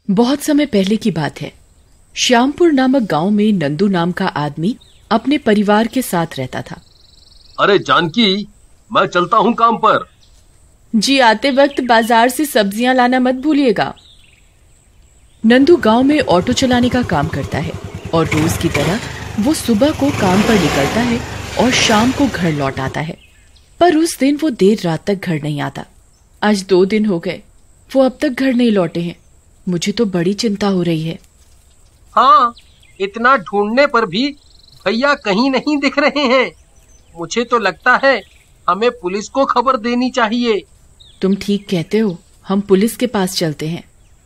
बहुत समय पहले की बात है। श्यामपुर नामक गांव में नंदू नाम का आदमी अपने परिवार के साथ रहता था। अरे जानकी, मैं चलता हूँ काम पर। जी, आते वक्त बाजार से सब्जियां लाना मत भूलिएगा। नंदू गांव में ऑटो चलाने का काम करता है और रोज की तरह वो सुबह को काम पर निकलता है और शाम को घर लौट आता है। पर उस दिन वो देर रात तक घर नहीं आता। आज 2 दिन हो गए, वो अब तक घर नहीं लौटे हैं। मुझे तो बड़ी चिंता हो रही है। हाँ, इतना ढूंढने पर भी भैया कहीं नहीं दिख रहे हैं। मुझे तो लगता है हमें पुलिस को खबर देनी चाहिए। तुम ठीक कहते हो, हम पुलिस के पास चलते हैं।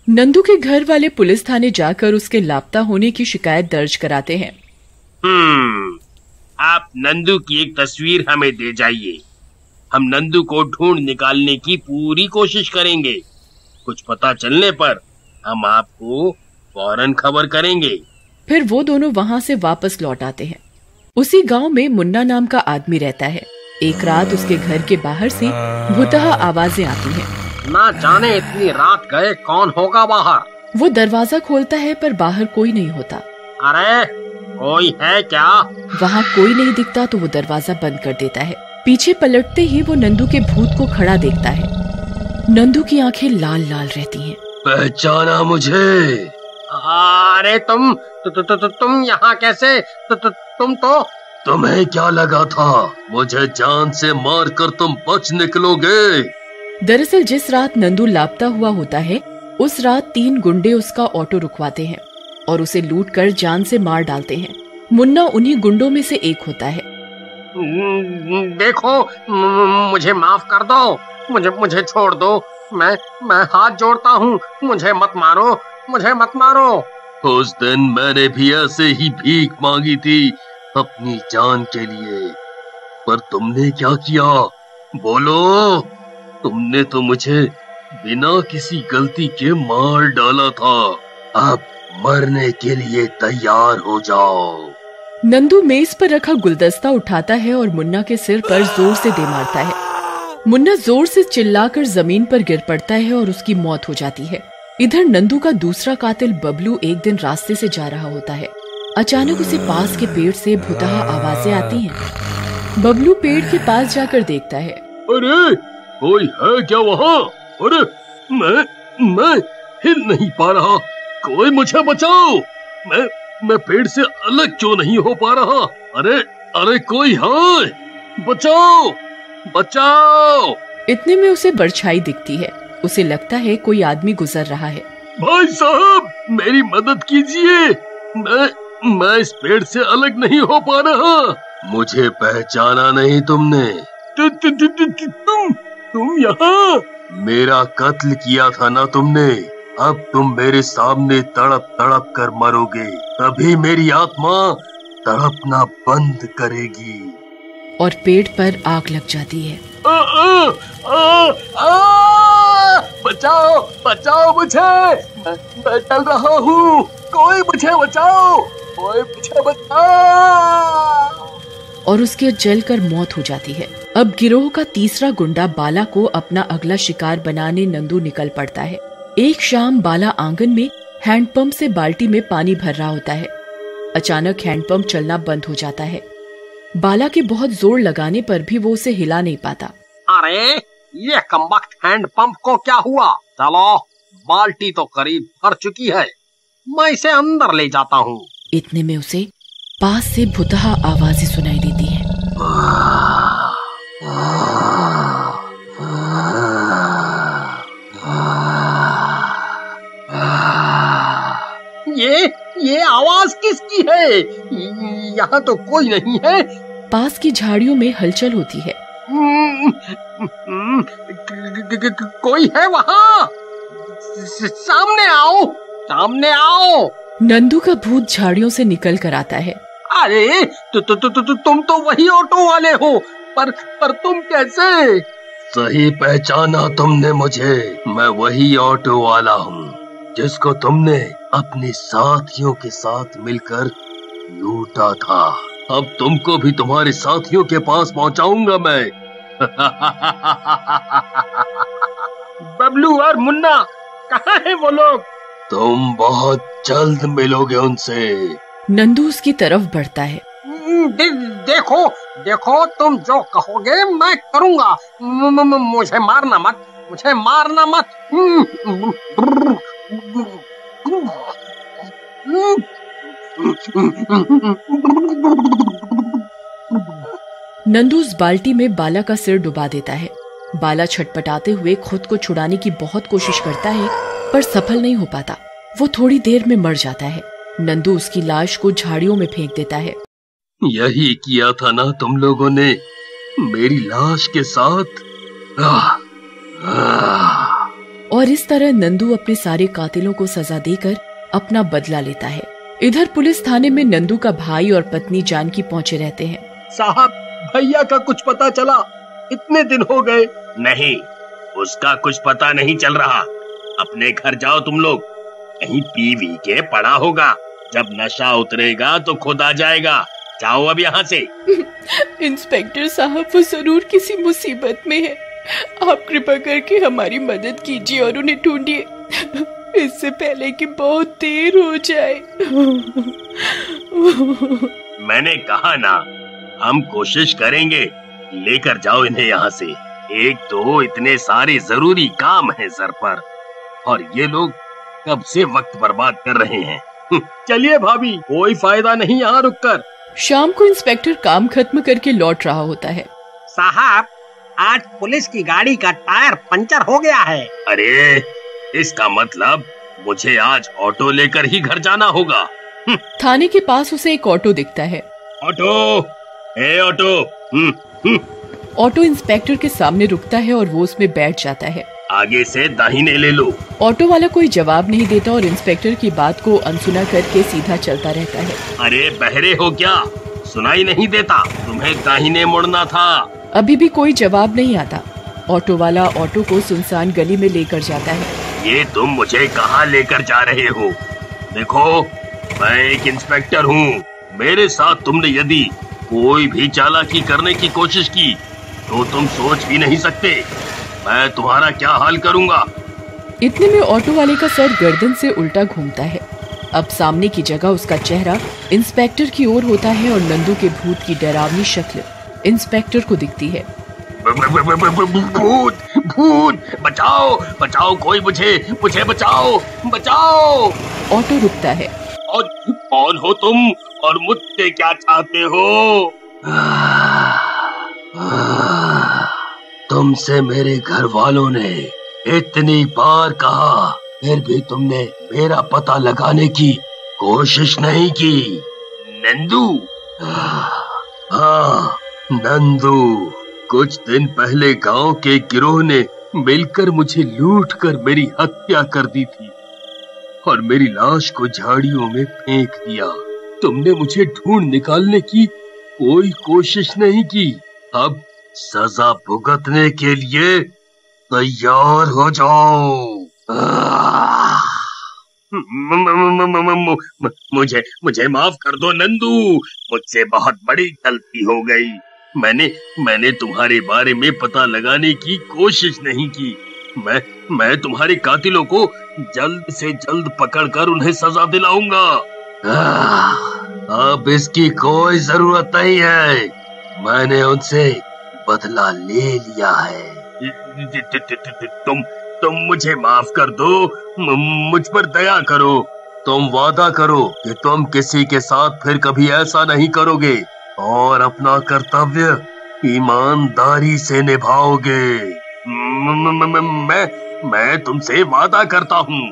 नंदू के घर वाले पुलिस थाने जाकर उसके लापता होने की शिकायत दर्ज कराते हैं। आप नंदू की एक तस्वीर हमें दे जाइए। हम नंदू को ढूंढ निकालने की पूरी कोशिश करेंगे। कुछ पता चलने पर हम आपको फौरन खबर करेंगे। फिर वो दोनों वहाँ से वापस लौट आते हैं। उसी गांव में मुन्ना नाम का आदमी रहता है। एक रात उसके घर के बाहर से भुतहा आवाजें आती हैं। ना जाने इतनी रात गए कौन होगा बाहर। वो दरवाजा खोलता है पर बाहर कोई नहीं होता। अरे कोई है क्या? वहाँ कोई नहीं दिखता तो वो दरवाजा बंद कर देता है। पीछे पलटते ही वो नंदू के भूत को खड़ा देखता है। नंदू की आंखें लाल लाल रहती हैं। पहचाना मुझे? अरे तुम यहाँ कैसे? तुम तो तुम्हें क्या लगा था मुझे जान से मार कर तुम बच निकलोगे? दरअसल जिस रात नंदू लापता हुआ होता है, उस रात 3 गुंडे उसका ऑटो रुकवाते हैं और उसे लूट कर जान से मार डालते हैं। मुन्ना उन्हीं गुंडों में से एक होता है। देखो, मुझे माफ कर दो, मुझे छोड़ दो। मैं हाथ जोड़ता हूँ, मुझे मत मारो, मुझे मत मारो। उस दिन मैंने भी ऐसे ही भीख मांगी थी अपनी जान के लिए, पर तुमने क्या किया? बोलो, तुमने तो मुझे बिना किसी गलती के मार डाला था। अब मरने के लिए तैयार हो जाओ। नंदू मेज पर रखा गुलदस्ता उठाता है और मुन्ना के सिर पर जोर से दे मारता है। मुन्ना जोर से चिल्लाकर जमीन पर गिर पड़ता है और उसकी मौत हो जाती है। इधर नंदू का दूसरा कातिल बबलू एक दिन रास्ते से जा रहा होता है। अचानक उसे पास के पेड़ से भुतहा आवाजें आती हैं। बबलू पेड़ के पास जाकर देखता है। अरे कोई है क्या वहाँ? अरे मैं हिल नहीं पा रहा, कोई मुझे बचाओ। मैं पेड़ से अलग क्यों नहीं हो पा रहा? अरे कोई है, बचाओ बचाओ। इतने में उसे परछाई दिखती है। उसे लगता है कोई आदमी गुजर रहा है। भाई साहब, मेरी मदद कीजिए, मैं इस पेड़ से अलग नहीं हो पा रहा। मुझे पहचाना नहीं तुमने? तुम यहाँ? मेरा कत्ल किया था ना तुमने, अब तुम मेरे सामने तड़प तड़प कर मरोगे, तभी मेरी आत्मा तड़पना बंद करेगी। और पेड़ पर आग लग जाती है। बचाओ बचाओ मुझे, मैं जल रहा हूँ, कोई मुझे बचाओ, कोई मुझे बचाओ। और उसके जलकर मौत हो जाती है। अब गिरोह का तीसरा गुंडा बाला को अपना अगला शिकार बनाने नंदू निकल पड़ता है। एक शाम बाला आंगन में हैंडपंप से बाल्टी में पानी भर रहा होता है। अचानक हैंडपंप चलना बंद हो जाता है। बाला के बहुत जोर लगाने पर भी वो उसे हिला नहीं पाता। अरे ये कमबख्त हैंडपंप को क्या हुआ? चलो, बाल्टी तो करीब भर चुकी है, मैं इसे अंदर ले जाता हूँ। इतने में उसे पास से भुतहा आवाजें सुनाई देती हैं। ये आवाज किसकी है? यहाँ तो कोई नहीं है। पास की झाड़ियों में हलचल होती है। कोई है वहाँ? सामने आओ, सामने आओ। नंदू का भूत झाड़ियों से निकल कर आता है। अरे तुम तो वही ऑटो वाले हो, पर तुम कैसे? सही पहचाना तुमने मुझे, मैं वही ऑटो वाला हूँ जिसको तुमने अपने साथियों के साथ मिलकर लूटा था। अब तुमको भी तुम्हारे साथियों के पास पहुँचाऊंगा मैं। बबलू और मुन्ना कहाँ हैं वो लोग? तुम बहुत जल्द मिलोगे उनसे। नंदू उसकी तरफ बढ़ता है। देखो देखो, तुम जो कहोगे मैं करूँगा। मुझे मारना मत, मुझे मारना मत। नंदू उस बाल्टी में बाला का सिर डुबा देता है। बाला छटपटाते हुए खुद को छुड़ाने की बहुत कोशिश करता है, पर सफल नहीं हो पाता। वो थोड़ी देर में मर जाता है। नंदू उसकी लाश को झाड़ियों में फेंक देता है। यही किया था ना तुम लोगों ने मेरी लाश के साथ। और इस तरह नंदू अपने सारे कातिलों को सजा देकर अपना बदला लेता है। इधर पुलिस थाने में नंदू का भाई और पत्नी जानकी पहुंचे रहते हैं। साहब, भैया का कुछ पता चला? इतने दिन हो गए। नहीं, उसका कुछ पता नहीं चल रहा। अपने घर जाओ तुम लोग, कहीं पी वी के पड़ा होगा। जब नशा उतरेगा तो खुद आ जाएगा। जाओ अब यहाँ से। इंस्पेक्टर साहब, वो जरूर किसी मुसीबत में है। आप कृपा करके हमारी मदद कीजिए और उन्हें ढूंढिए, इससे पहले कि बहुत देर हो जाए। मैंने कहा ना, हम कोशिश करेंगे। लेकर जाओ इन्हें यहाँ से। एक तो इतने सारे जरूरी काम हैं सर पर, और ये लोग कब से वक्त बर्बाद कर रहे हैं। चलिए भाभी, कोई फायदा नहीं यहाँ रुककर। शाम को इंस्पेक्टर काम खत्म करके लौट रहा होता है। साहब, आज पुलिस की गाड़ी का टायर पंचर हो गया है। अरे, इसका मतलब मुझे आज ऑटो लेकर ही घर जाना होगा। थाने के पास उसे एक ऑटो दिखता है। ऑटो, ए ऑटो। ऑटो इंस्पेक्टर के सामने रुकता है और वो उसमें बैठ जाता है। आगे से दाहिने ले लो। ऑटो वाला कोई जवाब नहीं देता और इंस्पेक्टर की बात को अनसुना करके सीधा चलता रहता है। अरे बहरे हो क्या? सुनाई नहीं देता? तुम्हें दाहिने मुड़ना था। अभी भी कोई जवाब नहीं आता। ऑटो वाला ऑटो को सुनसान गली में लेकर जाता है। ये तुम मुझे कहाँ लेकर जा रहे हो? देखो, मैं एक इंस्पेक्टर हूँ। मेरे साथ तुमने यदि कोई भी चालाकी करने की कोशिश की तो तुम सोच भी नहीं सकते मैं तुम्हारा क्या हाल करूँगा। इतने में ऑटो वाले का सर गर्दन से उल्टा घूमता है। अब सामने की जगह उसका चेहरा इंस्पेक्टर की ओर होता है और नंदू के भूत की डरावनी शक्ल इंस्पेक्टर को दिखती है। भूत, भूत, बचाओ, बचाओ, कोई मुझे बचाओ, बचाओ। ऑटो रुकता है। और कौन हो तुम और मुझसे क्या चाहते हो? तुमसे मेरे घर वालों ने इतनी बार कहा, फिर भी तुमने मेरा पता लगाने की कोशिश नहीं की। नंदू? हाँ, नंदू। कुछ दिन पहले गांव के गिरोह ने मिलकर मुझे लूटकर मेरी हत्या कर दी थी और मेरी लाश को झाड़ियों में फेंक दिया। तुमने मुझे ढूंढ निकालने की कोई कोशिश नहीं की। अब सजा भुगतने के लिए तैयार हो जाओ। मुझे माफ कर दो नंदू, मुझसे बहुत बड़ी गलती हो गई। मैंने तुम्हारे बारे में पता लगाने की कोशिश नहीं की। मैं तुम्हारे कातिलों को जल्द से जल्द पकड़कर उन्हें सजा दिलाऊंगा। अब इसकी कोई जरूरत नहीं है, मैंने उनसे बदला ले लिया है। तुम मुझे माफ कर दो, मुझ पर दया करो। तुम वादा करो कि तुम किसी के साथ फिर कभी ऐसा नहीं करोगे और अपना कर्तव्य ईमानदारी से निभाओगे। मैं तुमसे वादा करता हूँ,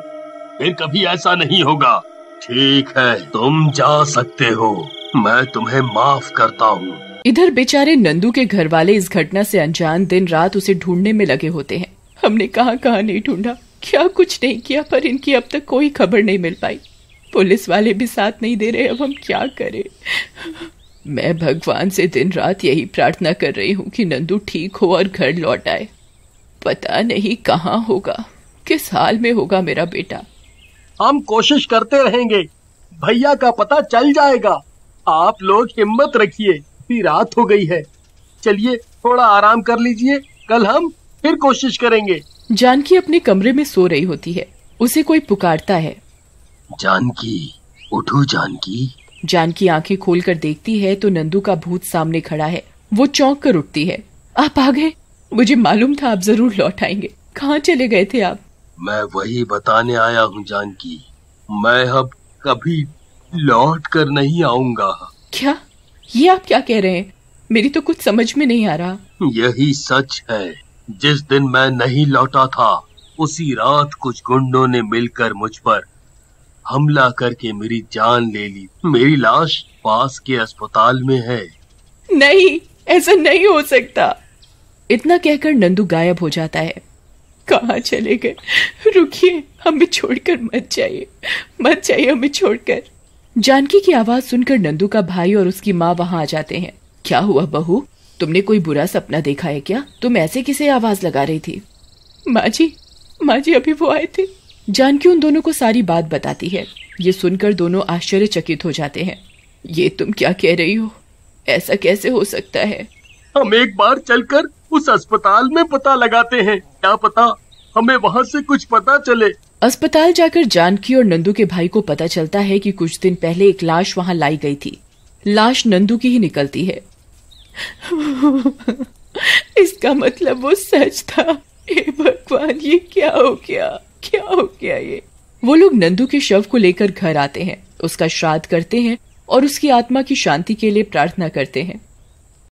फिर कभी ऐसा नहीं होगा। ठीक है, तुम जा सकते हो, मैं तुम्हें माफ करता हूँ। इधर बेचारे नंदू के घर वाले इस घटना से अनजान दिन रात उसे ढूंढने में लगे होते हैं। हमने कहाँ नहीं ढूंढा, क्या कुछ नहीं किया, पर इनकी अब तक कोई खबर नहीं मिल पाई। पुलिस वाले भी साथ नहीं दे रहे, अब हम क्या करें। मैं भगवान से दिन रात यही प्रार्थना कर रही हूँ कि नंदू ठीक हो और घर लौट आए। पता नहीं कहाँ होगा, किस हाल में होगा मेरा बेटा। हम कोशिश करते रहेंगे, भैया का पता चल जाएगा। आप लोग हिम्मत रखिए, रात हो गई है। चलिए थोड़ा आराम कर लीजिए, कल हम फिर कोशिश करेंगे। जानकी अपने कमरे में सो रही होती है। उसे कोई पुकारता है। जानकी, उठो जानकी। जानकी आंखें खोलकर देखती है तो नंदू का भूत सामने खड़ा है। वो चौंक कर उठती है। आप आ गए? मुझे मालूम था आप जरूर लौट आएंगे। कहाँ चले गए थे आप? मैं वही बताने आया हूँ जानकी, मैं अब कभी लौट कर नहीं आऊंगा। क्या? ये आप क्या कह रहे हैं? मेरी तो कुछ समझ में नहीं आ रहा। यही सच है। जिस दिन मैं नहीं लौटा था उसी रात कुछ गुंडों ने मिलकर मुझ पर हमला करके मेरी जान ले ली। मेरी लाश पास के अस्पताल में है। नहीं, ऐसा नहीं हो सकता। इतना कहकर नंदू गायब हो जाता है। कहाँ चले गए? रुकिए, हमें छोड़कर मत जाइए, मत जाइए हमें छोड़कर। जानकी की आवाज सुनकर नंदू का भाई और उसकी माँ वहां आ जाते हैं। क्या हुआ बहू, तुमने कोई बुरा सपना देखा है क्या? तुम ऐसे किसे आवाज लगा रही थी? माँ जी अभी वो आए थे। जानकी उन दोनों को सारी बात बताती है। ये सुनकर दोनों आश्चर्यचकित हो जाते हैं। ये तुम क्या कह रही हो? ऐसा कैसे हो सकता है? हम एक बार चलकर उस अस्पताल में पता लगाते हैं, क्या पता हमें वहाँ से कुछ पता चले। अस्पताल जाकर जानकी और नंदू के भाई को पता चलता है कि कुछ दिन पहले एक लाश वहां लाई गई थी। लाश नंदू की ही निकलती है। इसका मतलब वो सच था। हे भगवान, ये क्या हो गया, क्या हो गया ये? वो लोग नंदू के शव को लेकर घर आते हैं, उसका श्राद्ध करते हैं और उसकी आत्मा की शांति के लिए प्रार्थना करते हैं।